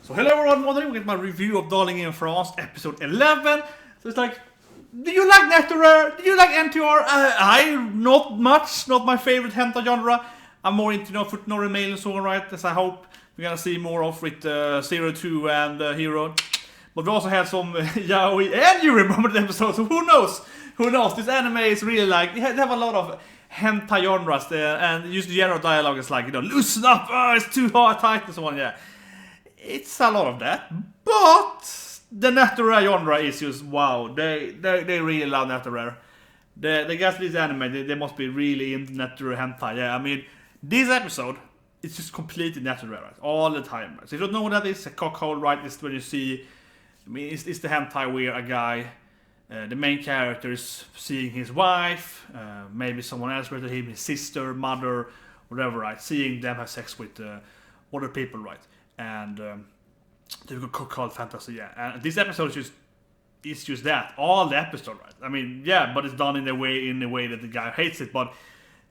So hello everyone, wondering with my review of Darling in France episode 11. So it's like, do you like Netorare? Do you like NTR? I not much, not my favorite hentai genre. I'm more into Futoshi male and so on, right? As I hope we're gonna see more of with 02 and Hiro. But we also had some yaoi and you remember the episode, so who knows? Who knows? This anime is really like, they have a lot of hentai genres there, and just the general dialogue is like, loosen up, it's too hard, tight and so on, yeah. It's a lot of that, but the Netorare genre is just wow. They really love Netorare. They guys this anime, they must be really into Netorare hentai. Yeah, I mean, this episode it's just completely Netorare right? All the time. Right? So if you don't know what that is, a cuckold, right? It's when you see, I mean, it's the hentai where a guy, the main character is seeing his wife, maybe someone else with him, his sister, mother, whatever, right? Seeing them have sex with other people, right? And typical cuckold fantasy, yeah. And this episode is just that, all the episode, right? I mean, yeah, but it's done in a way that the guy hates it, but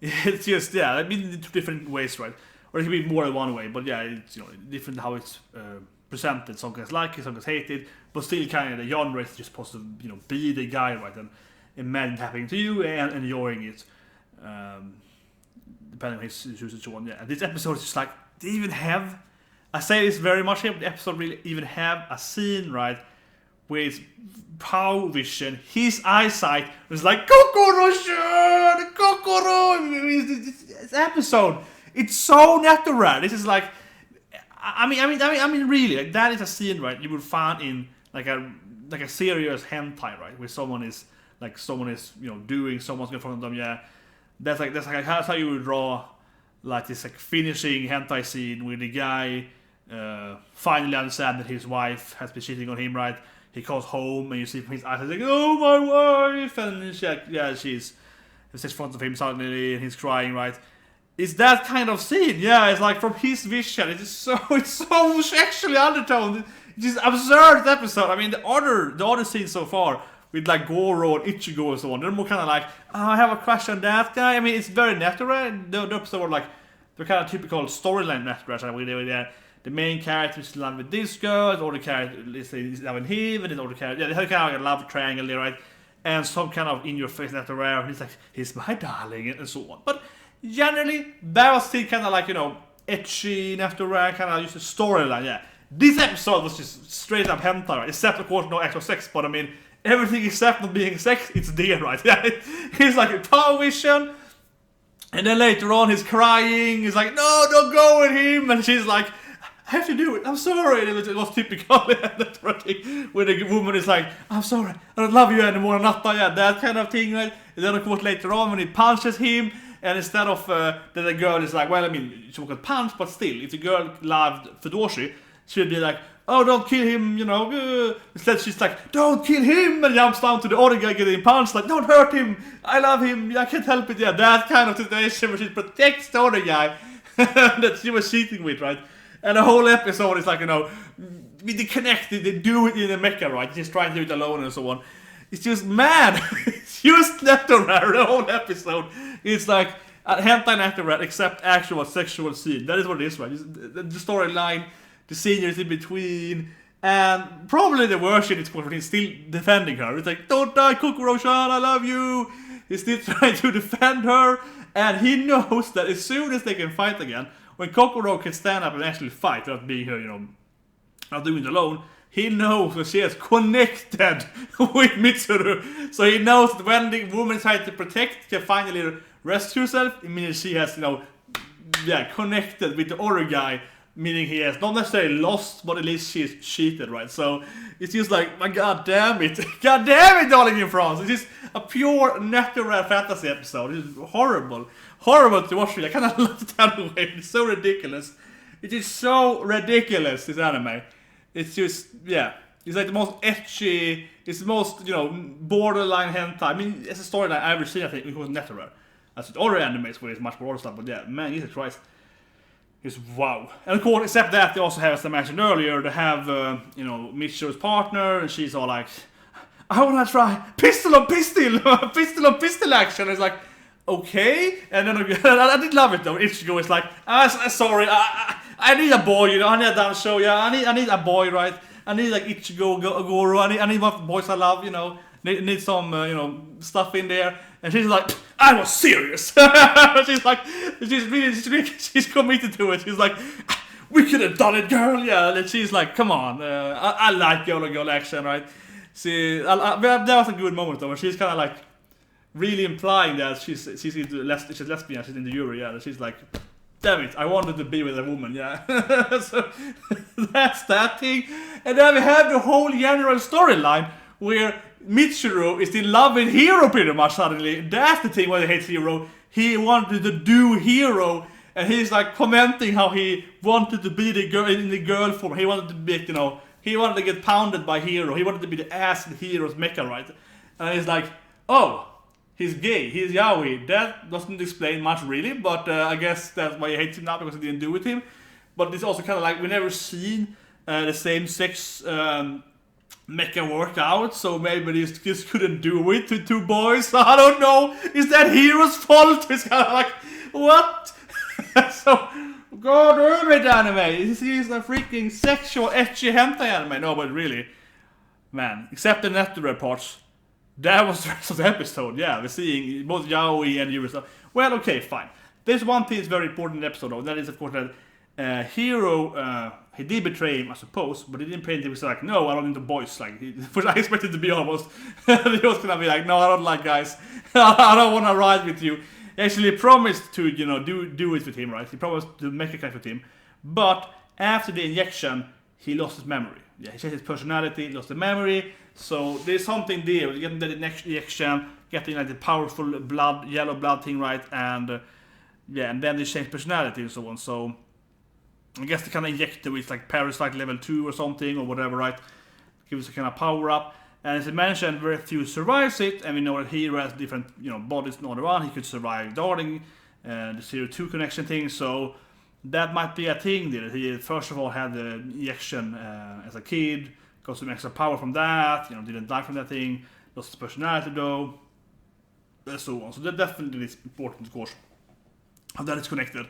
it's just I mean, in two different ways, right? Or it can be more than one way, but yeah, it's different how it's presented. Some guys like it, some guys hate it, but still kind of the genre is just supposed to be the guy, right? And imagine happening to you and enjoying it, depending on his usage on. Yeah, and this episode is just like they even have. I say this very much here, but the episode really even have a scene, right, with power vision, his eyesight was like, Kokoro, this episode, it's so Netorare. This is like, I mean, really, like that is a scene, right, you would find in like a serious hentai, right, where someone is doing someone's in front of them, yeah, that's how you would draw like this like finishing hentai scene with the guy finally understand that his wife has been cheating on him, right? He calls home and you see from his eyes, he's like, oh my wife, and she's in front of him suddenly and he's crying, right? It's that kind of scene, yeah. It's like from his vision, it's so sexually undertoned. It's just absurd episode. I mean, the other scenes so far with like Goro and Ichigo and so on, they're more kind of like, I have a crush on that guy. I mean, it's very Netorare. The episode like the kind of typical storyline Netorare. The main character is in love with this girl, the other character is loving him, and the other character, they have kind of like a love triangle there, right? And some kind of in-your-face Netorare, and he's like, he's my darling, and so on. But generally, that was still kind of like, etchy Netorare, kind of just a storyline, yeah. This episode was just straight up hentai, right? Except, of course, no actual sex, but I mean, everything except not being sex, it's there, right? Yeah, he's like a power vision, and then later on, he's crying, he's like, no, don't go with him, and she's like, I have to do it, I'm sorry. And it was typical where the woman is like, I'm sorry, I don't love you anymore, that kind of thing, right? And then of course later on when he punches him, and instead of that the girl is like, well, I mean, she won't punch, but still, if the girl loved Futoshi, she would be like, oh, don't kill him, Instead she's like, don't kill him, and jumps down to the other guy getting punched, like, don't hurt him, I love him, I can't help it, yeah, that kind of situation where she protects the other guy that she was cheating with, right? And the whole episode is like, they connect, they do it in the mecha, right? Just trying to do it alone and so on. It's just mad. It's just Netorare, the whole episode. It's like a hentai Netorare, except actual sexual scene. That is what it is, right? The storyline, the scenery in between, and probably the version is when he's still defending her. It's like, don't die, Kokoro-chan, I love you. He's still trying to defend her, and he knows that as soon as they can fight again, when Kokoro can stand up and actually fight without being here, not doing it alone, he knows that she has connected with Mitsuru. So he knows that when the woman trying to protect can finally rescue herself, it means she has, connected with the other guy, meaning he has not necessarily lost, but at least she's cheated, right? So it's just like, my god damn it, Darling in France. It's just a pure Netorare fantasy episode. It's horrible to watch. I kind of love it anyway. It's so ridiculous. It is so ridiculous, this anime. It's just, it's like the most etchy, it's the most, borderline hentai. I mean, it's a storyline I've ever seen, I think, because Netorare. As with other animes where it's much more stuff, but yeah, man, Jesus Christ. It's wow. And of course, except that, they also have, as I mentioned earlier, they have, Mitsuru's partner, and she's all like, I wanna try pistol on pistol action. It's like, okay. And then I did love it though. Ichigo is like, sorry, I I need a boy, you know, I need a dance show, yeah, I need a boy, right? I need like Ichigo, Kokoro, I need what boys I love, you know, need some, you know, stuff in there. And she's like, I was serious. she's committed to it. She's like, we could have done it, girl, yeah. And she's like, come on, I like girl action, right? See, that was a good moment though, where she's kind of like really implying that she's lesbian, she's in the jury, yeah. And she's like, damn it, I wanted to be with a woman, yeah. So that's that thing. And then we have the whole general storyline where Mitsuru is in love with Hiro pretty much suddenly. That's the thing why he hates Hiro. He wanted to do Hiro, and he's like commenting how he wanted to be the girl in the girl form. He wanted to be, you know, he wanted to get pounded by Hiro. He wanted to be the ass in Hiro's mecha, right? And he's like, oh, he's gay, he's yaoi. That doesn't explain much really, but I guess that's why he hates him now, because he didn't do with him. But it's also kind of like we never seen the same sex mecha work out, so maybe they just couldn't do it to two boys. I don't know. Is that Hiro's fault? It's kind of like, what? So, god damn it, anime. This is a freaking sexual, etchy hentai anime. No, but really, man, except the Netorare parts. That was the rest of the episode, yeah. We're seeing both yaoi and yuri stuff. Well, okay, fine. There's one thing that's very important in the episode, though. That is, of course, that Hiro, he did betray him, I suppose, but he didn't pay him. He was like, no, I don't into boys. Like, which I expected to be almost. He was gonna be like, no, I don't like guys. I don't want to ride with you. He actually promised to, you know, do it with him, right? He promised to make a connect with him. But after the injection, he lost his memory. Yeah, he changed his personality, lost the memory. So there's something there. You're getting the next injection, getting like the powerful blood, yellow blood thing, right? And yeah, and then they change personality and so on. So I guess they kind of inject it with like parasite level 2 or something or whatever, right? Gives a kind of power up. And as I mentioned, very few survives it, and we know that Hiro has different, you know, bodies than other one. He could survive Darling, the 0-2 connection thing. So that might be a thing there. He first of all had the injection as a kid, got some extra power from that, you know, didn't die from that thing, lost his personality though, and so on. So that definitely is important, of course, how that is connected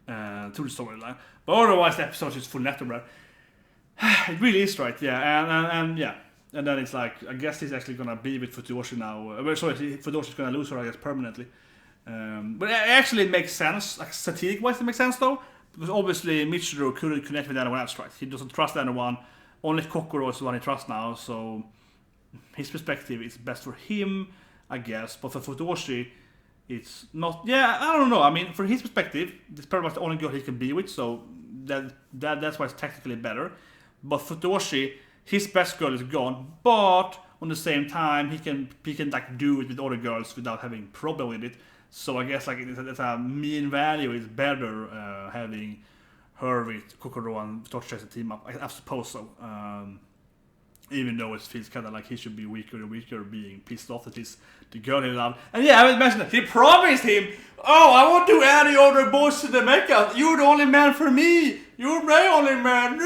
to the storyline. But otherwise, the episode is full Netorare. It really is, right? Yeah, and yeah. And then it's like, I guess he's actually gonna be with Futoshi now. Futoshi's gonna lose her, I guess, permanently. But actually, it makes sense. Like, strategic-wise, it makes sense, though. Because obviously, Mitsuru couldn't connect with anyone else, right? He doesn't trust anyone. Only Kokoro is the one he trusts now, so his perspective is best for him, I guess. But for Futoshi, it's not... Yeah, I don't know. I mean, for his perspective, it's pretty much the only girl he can be with, so that's why it's technically better. But Futoshi, his best girl is gone, but on the same time, he can like do it with other girls without having problem with it. So I guess like it's a mean value. It's better having her with Kokoro and Futoshi as a team up. I suppose so. Even though it feels kind of like he should be weaker and weaker, being pissed off that he's the girl he loved. And yeah, I was mentioning that he promised him, oh, I won't do any other boys in the mecha. You're the only man for me. You're my only man.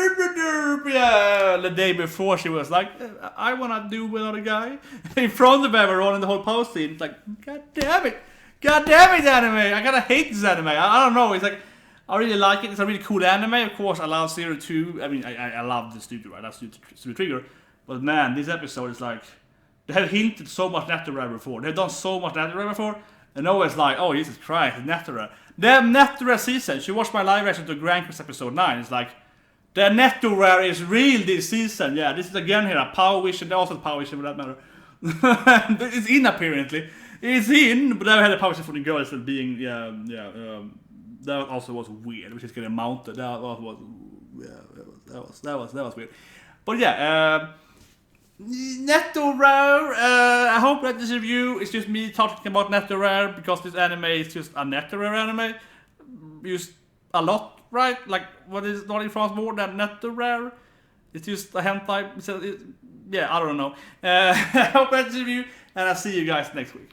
Yeah. The day before, she was like, I want to do with another guy. In front of everyone in the whole post scene. It's like, God damn it, anime. I gotta hate this anime. I don't know. It's like, I really like it. It's a really cool anime. Of course, I love 0-2. I mean, I love the studio, right? That's Studio Trigger. But man, this episode is like, they have hinted so much Netorare before. They've done so much Netorare before. And now it's like, oh, Jesus Christ, Netorare. The Netorare season, she watched my live reaction to grancrest episode 9. It's like, the Netorare is real this season. Yeah, this is again here, a Power Vision. There's also Power Vision for that matter. It's in apparently. It's in, but then we had a Power Vision for the girls and being, that also was weird, which is getting mounted. That was weird. But yeah, Netorare, I hope that this review is just me talking about Netorare, because this anime is just a Netorare anime. Used a lot, right? Like, what is not in France more than Netorare? It's just a hentai. Yeah, I don't know. I hope that this review, and I'll see you guys next week.